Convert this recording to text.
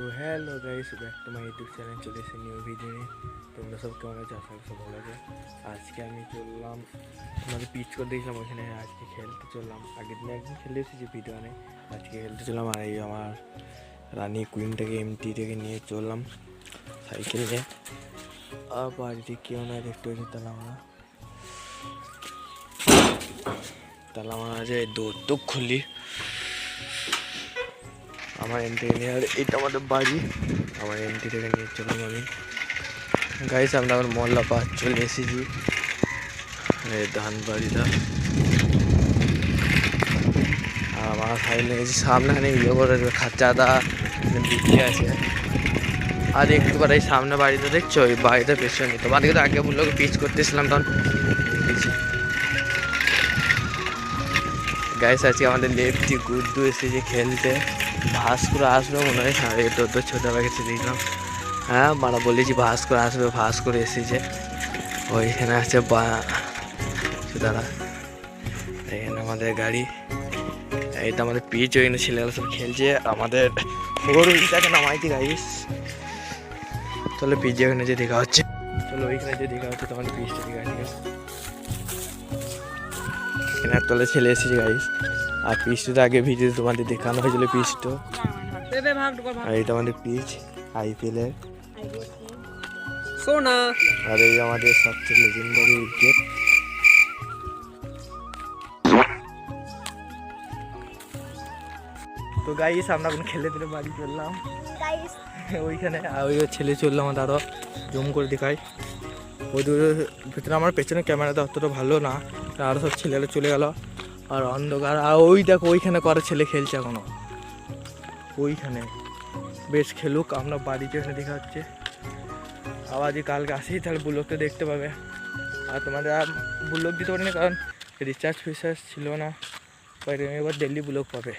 Hello guys, back to my YouTube channel. চলে এসে new video নিয়ে। তোমরা সব কেমন আছো? আশা করি সব ভালো আছে। আজকে আমি চললাম আমাদের পিচ করে দেখলাম ওখানে, আজকে খেলতে চললাম। আগের দিন একদিন খেলে এসেছি ভিডিও নেই, আজকে খেলতে চললাম। আর এই আমার রানী কুইনটাকে এমটিটাকে নিয়ে চললাম সাইকেল নিয়ে। আর বাড়িতে কেউ না, দেখতে পাচ্ছি তাহলে আমার আছে দৌড় তো খুলি আমার এমটিকে নিয়ে। আর এটা আমাদের বাড়ি, আমার এমটিটাকে নিয়ে চললাম আমি। গাইস আমরা আমার মহল্লা পার চলে এসেছি, ধান বাড়িটা। আর আমার ভাই লেগেছি সামনেখানে ইয়ে করে খাঁচাদা বিক্রি আছে। আর একটু করে এই সামনে বাড়িটা দেখছো, ওই বাড়িটা পেছনে। তোমাদেরকে তো আগে বললো পিচ করতেছিলাম তখন দেখেছি। গাইস আজকে আমাদের লেফটি গুড্ডু এসেছে খেলতে। ভাস্কর আসবে মনে হয়, তো ছোটো বাগেছে দেখলাম। হ্যাঁ মারা বলেছি ভাস্কর আসবে, ভাস্কর এসেছে। ওইখানে আছে দাঁড়া, এখানে আমাদের গাড়ি, এইটা আমাদের পিচ। ওইখানে ছেলেরা সব খেলছে। আমাদের ওইটাকে নামাইছি গাইস। চলো পিচ ওখানে যে দেখা হচ্ছে, চলো ওইখানে যে দেখা হচ্ছে তখন পিচটা দেখা আছে। এখানে তলে ছেলে এসেছে গাইস। আর পিচটা আগে ভিডিও তোমাদের দেখানো হয়েছিল পিচটা। আর এইটা আমাদের পিচ আইপিএলের সোনা। আর এই আমাদের সবচেয়ে লেজেন্ডারি উইকেট। তো গাইস আমরা এখন খেলে দিলে বাড়ি চললাম ওইখানে। ওই ছেলে চললাম, আমার আরও জুম করে দেখাই। ওই দূরের ভিতরে আমার পেছনে ক্যামেরাটা অতটা ভালো না, আরও সব ছেলেরা চলে গেল। আর অন্ধকার। আর ওই দেখো ওইখানে করে ছেলে খেলছে এখনো ওইখানে। বেশ খেলুক, আমরা বাড়িতে এখানে দেখা হচ্ছে। আবার যদি কালকে আসি তাহলে বুলকটা দেখতে পাবে। আর তোমাদের আর বুলক দিতে পারি না, কারণ রিচার্জ ফিচার্জ ছিল না। এবার ডেলি বুলক পাবে।